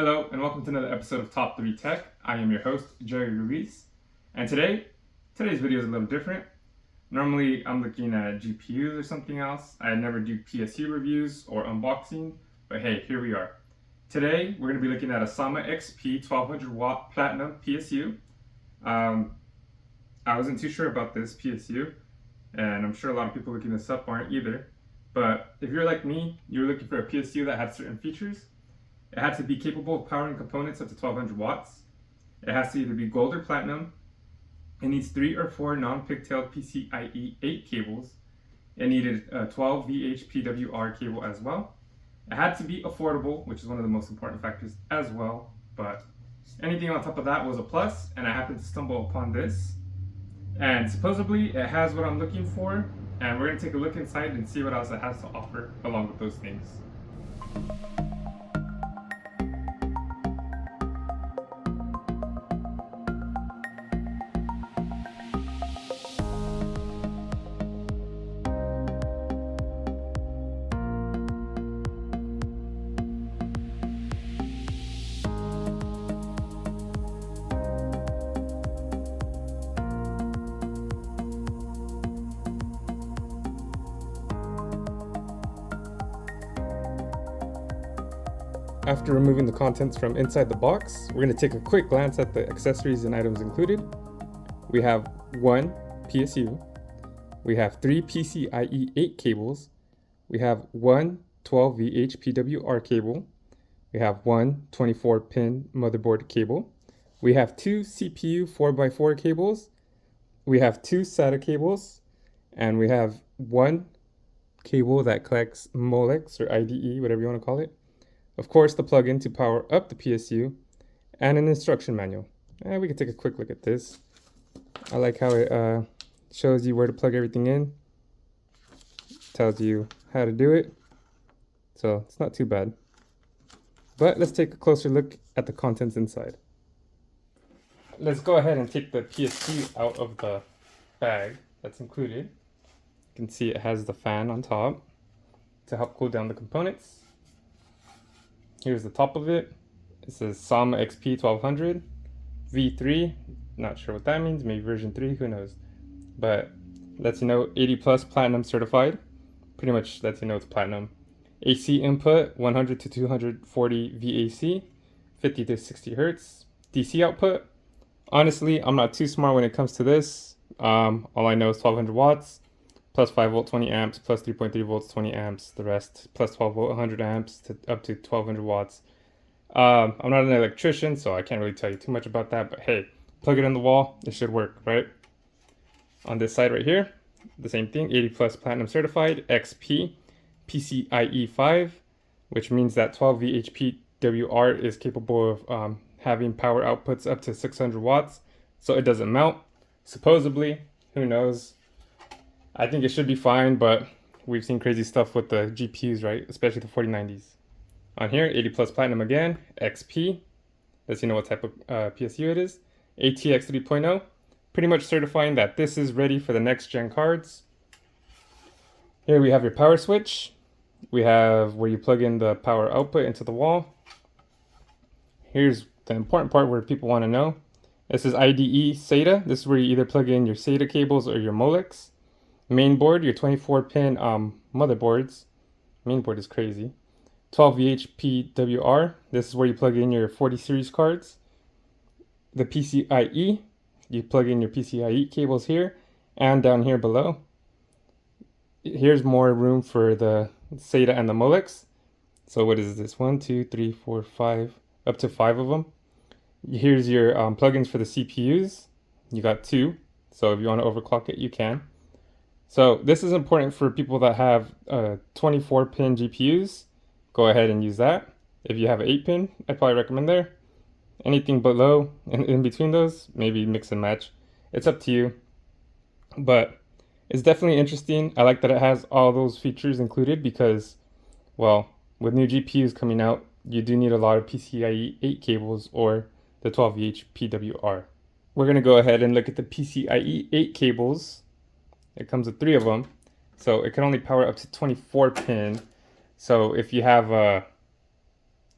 Hello and welcome to another episode of Top3Tech. I am your host, Jerry Ruiz. And today's video is a little different. Normally I'm looking at GPUs or something else. I never do PSU reviews or unboxing, but hey, here we are. Today we're going to be looking at a Sama XP 1200 watt platinum PSU. I wasn't too sure about this PSU, and I'm sure a lot of people looking this up aren't either. But if you're like me, you're looking for a PSU that had certain features. It had to be capable of powering components up to 1200 watts. It has to either be gold or platinum. It needs 3 or 4 non-pigtailed PCIe 8 cables. It needed a 12 VHWPWR cable as well. It had to be affordable, which is one of the most important factors as well. But anything on top of that was a plus, and I happened to stumble upon this. And supposedly it has what I'm looking for, and we're going to take a look inside and see what else it has to offer along with those things. After removing the contents from inside the box, we're going to take a quick glance at the accessories and items included. We have one PSU, we have 3 PCIe 8 cables, we have one 12 VHWPWR cable, we have one 24-pin motherboard cable, we have 2 CPU 4x4 cables, we have 2 Sata cables, and we have one cable that collects Molex or IDE, whatever you want to call it. Of course, the plug-in to power up the PSU, and an instruction manual. We can take a quick look at this. I like how it shows you where to plug everything in. Tells you how to do it. So it's not too bad. But let's take a closer look at the contents inside. Let's go ahead and take the PSU out of the bag that's included. You can see it has the fan on top to help cool down the components. Here's the top of it. It says Sama XP 1200 V3. Not sure what that means. Maybe version 3. Who knows? But lets you know 80 plus platinum certified. Pretty much lets you know it's platinum. AC input 100 to 240 VAC, 50 to 60 hertz. DC output. Honestly, I'm not too smart when it comes to this. All I know is 1200 watts. Plus 5 volt 20 amps, plus 3.3 volts 20 amps, the rest plus 12 volt 100 amps to up to 1200 watts. I'm not an electrician, so I can't really tell you too much about that, but hey, plug it in the wall, it should work, right? On this side right here, the same thing, 80 plus platinum certified, XP, PCIe 5, which means that 12 VHWPWR is capable of having power outputs up to 600 watts, so it doesn't melt, supposedly, who knows? I think it should be fine, but we've seen crazy stuff with the GPUs, right? Especially the 4090s. On here, 80 plus platinum again, XP. Lets you know what type of PSU it is. ATX 3.0. Pretty much certifying that this is ready for the next gen cards. Here we have your power switch. We have where you plug in the power output into the wall. Here's the important part where people want to know. This is IDE Sata. This is where you either plug in your Sata cables or your Molex. Mainboard, your 24-pin motherboards. Mainboard is crazy. 12 VHWPWR. This is where you plug in your 40 series cards. The PCIe. You plug in your PCIe cables here and down here below. Here's more room for the Sata and the Molex. So what is this? 1, 2, 3, 4, 5. Up to 5 of them. Here's your plugins for the CPUs. You got 2. So if you want to overclock it, you can. So this is important for people that have 24-pin GPUs. Go ahead and use that. If you have an 8-pin, I'd probably recommend there. Anything below and in between those, maybe mix and match. It's up to you. But it's definitely interesting. I like that it has all those features included because, well, with new GPUs coming out, you do need a lot of PCIe 8 cables or the 12 VHWPWR. We're going to go ahead and look at the PCIe 8 cables. It comes with 3 of them, so it can only power up to 24 pin. So if you have a,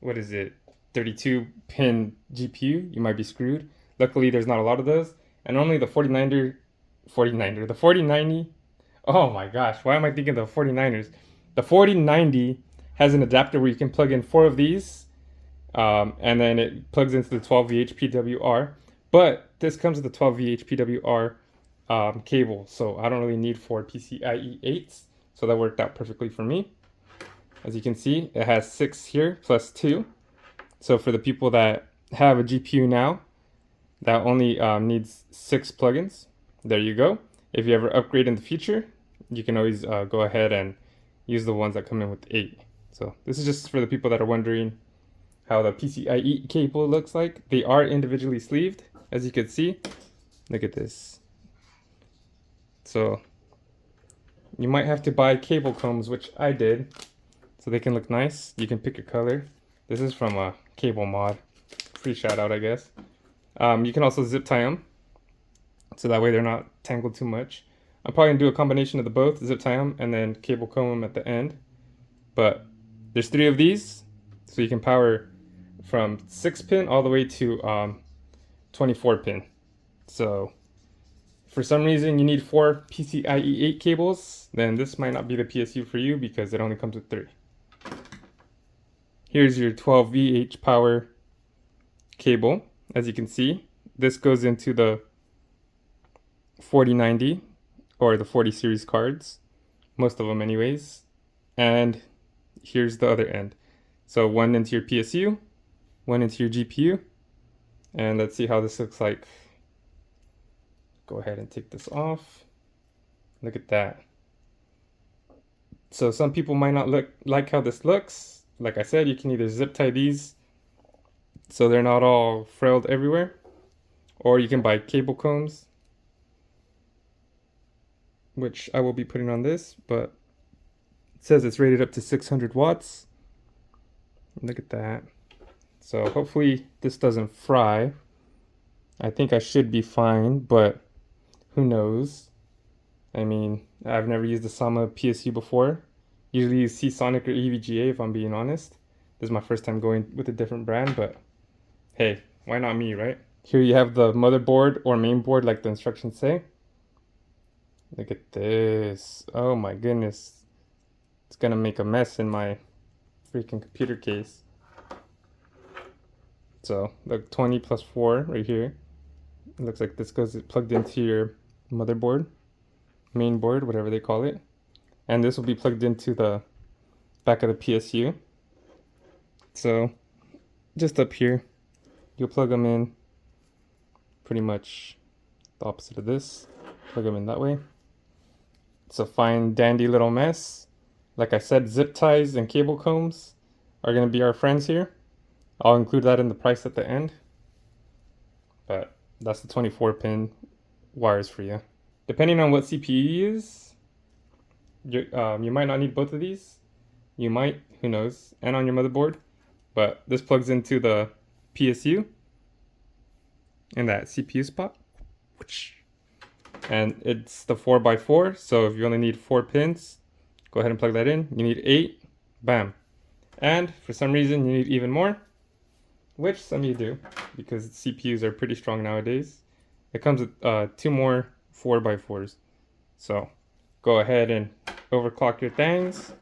what is it, 32 pin GPU, you might be screwed. Luckily, there's not a lot of those, and only the 4090. Oh my gosh, why am I thinking the 49ers? The 4090 has an adapter where you can plug in 4 of these, and then it plugs into the 12 VHWPWR. But this comes with the 12 VHWPWR cable, so I don't really need 4 PCIe 8s, so that worked out perfectly for me. As you can see, it has 6 here plus 2. So for the people that have a GPU now that only needs 6 plugins, there you go. If you ever upgrade in the future, you can always go ahead and use the ones that come in with 8. So this is just for the people that are wondering how the PCIe cable looks like. They are individually sleeved, as you can see. Look at this. So you might have to buy cable combs, which I did, so they can look nice. You can pick your color. This is from a cable mod. Free shout out, I guess. You can also zip tie them, so that way they're not tangled too much. I'm probably gonna do a combination of the both, zip tie them and then cable comb them at the end. But there's 3 of these, so you can power from 6 pin all the way to 24 pin. So for some reason you need 4 PCIe 8 cables, then this might not be the PSU for you because it only comes with 3. Here's your 12 VH power cable. As you can see, this goes into the 4090 or the 40 series cards, most of them anyways. And here's the other end. So one into your PSU, one into your GPU. And let's see how this looks like. Go ahead and take this off. Look at that. So some people might not like how this looks. Like I said, you can either zip tie these so they're not all frayed everywhere, or you can buy cable combs, which I will be putting on this, but it says it's rated up to 600 watts. Look at that. So hopefully this doesn't fry. I think I should be fine, but who knows? I mean, I've never used the Sama PSU before. Usually use Seasonic or EVGA if I'm being honest. This is my first time going with a different brand, but hey, why not me, right? Here you have the motherboard or main board like the instructions say. Look at this. Oh my goodness. It's gonna make a mess in my freaking computer case. So the 20 plus 4 right here. It looks like this goes plugged into your motherboard, main board, whatever they call it. And this will be plugged into the back of the PSU. So just up here, you'll plug them in pretty much the opposite of this. Plug them in that way. It's a fine dandy little mess. Like I said, zip ties and cable combs are going to be our friends here. I'll include that in the price at the end. But that's the 24 pin wires for you. Depending on what CPU you use, you might not need both of these. You might, who knows, and on your motherboard. But this plugs into the PSU in that CPU spot. And it's the 4x4, so if you only need 4 pins, go ahead and plug that in. You need 8, bam. And for some reason you need even more, which some of you do, because CPUs are pretty strong nowadays. It comes with 2 more 4x4s. So go ahead and overclock your things.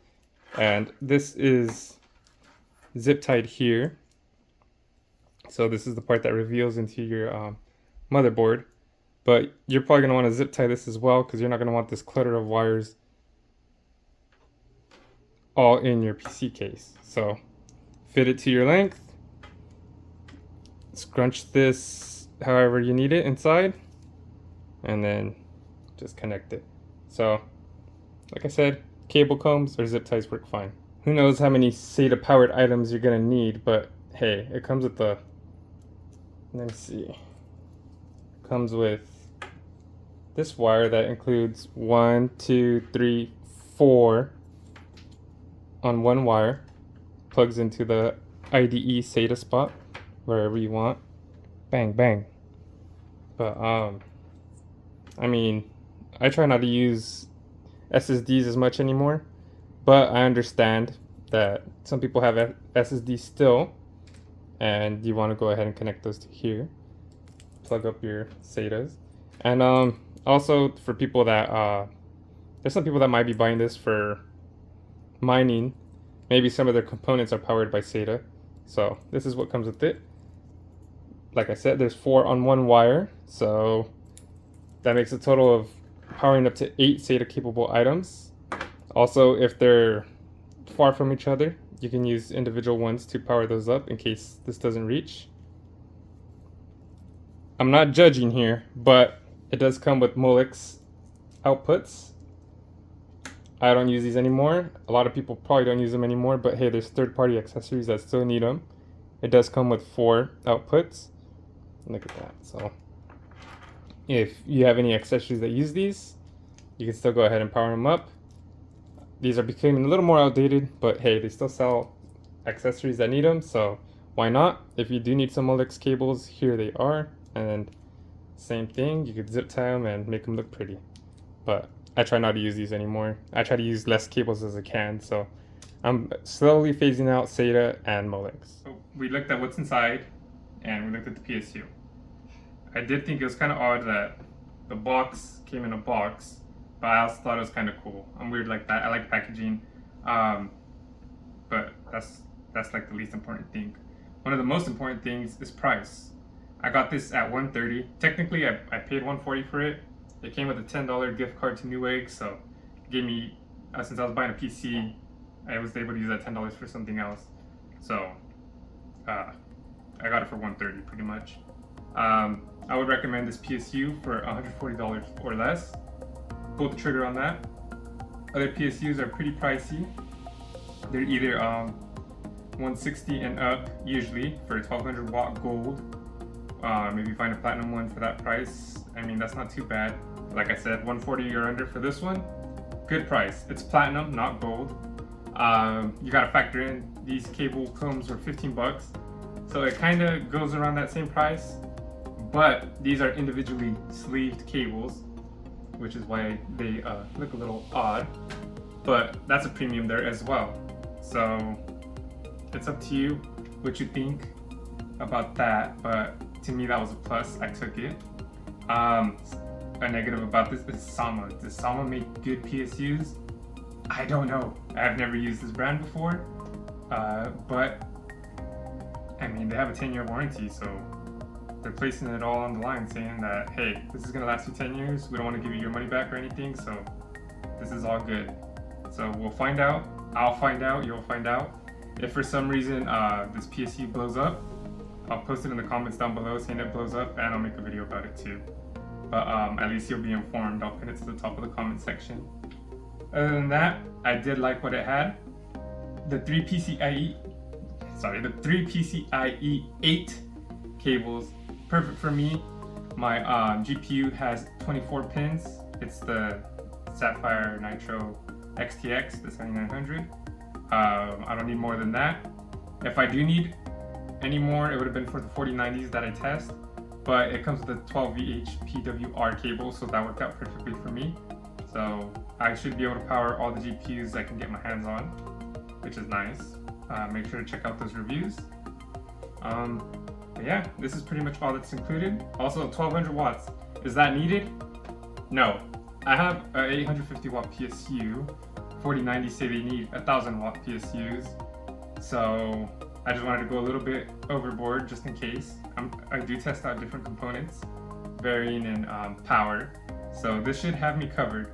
And this is zip tied here. So this is the part that reveals into your motherboard. But you're probably going to want to zip tie this as well, because you're not going to want this clutter of wires all in your PC case. So fit it to your length. Scrunch this however you need it inside. And then just connect it. So like I said, cable combs or zip ties work fine. Who knows how many SATA powered items you're going to need, but hey, it comes with the, let me see, comes with this wire that includes 1, 2, 3, 4 on one wire. Plugs into the IDE SATA spot wherever you want. Bang bang. But I mean, I try not to use SSDs as much anymore, but I understand that some people have SSDs still, and you want to go ahead and connect those to here. Plug up your Satas. And also for people that there's some people that might be buying this for mining. Maybe some of their components are powered by Sata. So this is what comes with it. Like I said, there's 4 on 1 wire, so that makes a total of powering up to 8 Sata capable items. Also, if they're far from each other, you can use individual ones to power those up in case this doesn't reach. I'm not judging here, but it does come with Molex outputs. I don't use these anymore. A lot of people probably don't use them anymore, but hey, there's third-party accessories that still need them. It does come with 4 outputs. Look at that. So if you have any accessories that use these, you can still go ahead and power them up. These are becoming a little more outdated, but hey, they still sell accessories that need them, so why not? If you do need some Molex cables, here they are. And same thing, you could zip tie them and make them look pretty. But I try not to use these anymore. I try to use less cables as I can, so I'm slowly phasing out Sata and Molex. So we looked at what's inside, and we looked at the PSU. I did think it was kind of odd that the box came in a box, but I also thought it was kind of cool. I'm weird like that. I like packaging, but that's like the least important thing. One of the most important things is price. I got this at $130. Technically, I paid $140 for it. It came with a $10 gift card to Newegg, so it gave me, since I was buying a PC, I was able to use that $10 for something else. So I got it for $130 pretty much. I would recommend this PSU for $140 or less. Pull the trigger on that. Other PSUs are pretty pricey. They're either 160 and up usually for a 1200 watt gold. Maybe find a platinum one for that price. I mean, that's not too bad. Like I said, 140 or under for this one. Good price. It's platinum, not gold. You gotta factor in these cable combs are 15 bucks. So it kind of goes around that same price. But these are individually sleeved cables, which is why they look a little odd. But that's a premium there as well. So it's up to you what you think about that. But to me, that was a plus. I took it. A negative about this is Sama. Does Sama make good PSUs? I don't know. I've never used this brand before. But I mean, they have a 10-year warranty, so they're placing it all on the line, saying that, hey, this is gonna last you 10 years. We don't want to give you your money back or anything, so this is all good. So we'll find out. I'll find out. You'll find out. If for some reason this PSU blows up, I'll post it in the comments down below saying it blows up, and I'll make a video about it too. But at least you'll be informed. I'll pin it to the top of the comment section. Other than that, I did like what it had. The 3 PCIe 8 cables, perfect for me. My GPU has 24 pins. It's the Sapphire Nitro XTX, the 7900. I don't need more than that. If I do need any more, it would have been for the 4090s that I test, but it comes with a 12 VHWPWR cable, so that worked out perfectly for me. So I should be able to power all the GPUs I can get my hands on, which is nice. Make sure to check out those reviews. But yeah, this is pretty much all that's included. Also, 1200 watts. Is that needed? No. I have an 850 watt PSU. 4090 say they need 1000 watt PSUs. So I just wanted to go a little bit overboard just in case. I do test out different components, varying in power. So this should have me covered.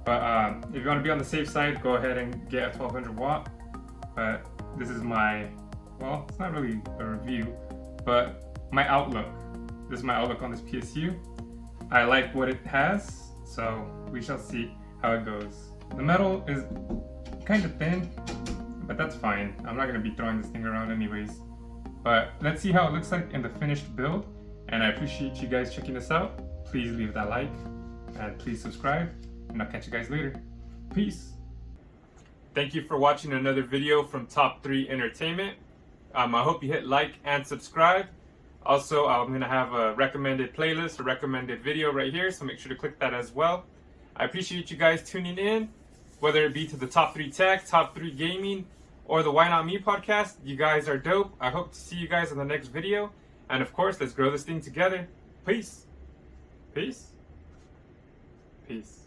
But if you want to be on the safe side, go ahead and get a 1200 watt. But this is my, well, it's not really a review, but my outlook. This is my outlook on this PSU. I like what it has, so we shall see how it goes. The metal is kind of thin, but that's fine. I'm not going to be throwing this thing around anyways. But let's see how it looks like in the finished build. And I appreciate you guys checking this out. Please leave that like and please subscribe, and I'll catch you guys later. Peace. Thank you for watching another video from Top 3 Entertainment. I hope you hit like and subscribe. Also, I'm going to have a recommended playlist, a recommended video right here, so make sure to click that as well. I appreciate you guys tuning in, whether it be to the Top 3 Tech, Top 3 Gaming, or the Why Not Me podcast. You guys are dope. I hope to see you guys in the next video. And of course, let's grow this thing together. Peace. Peace. Peace.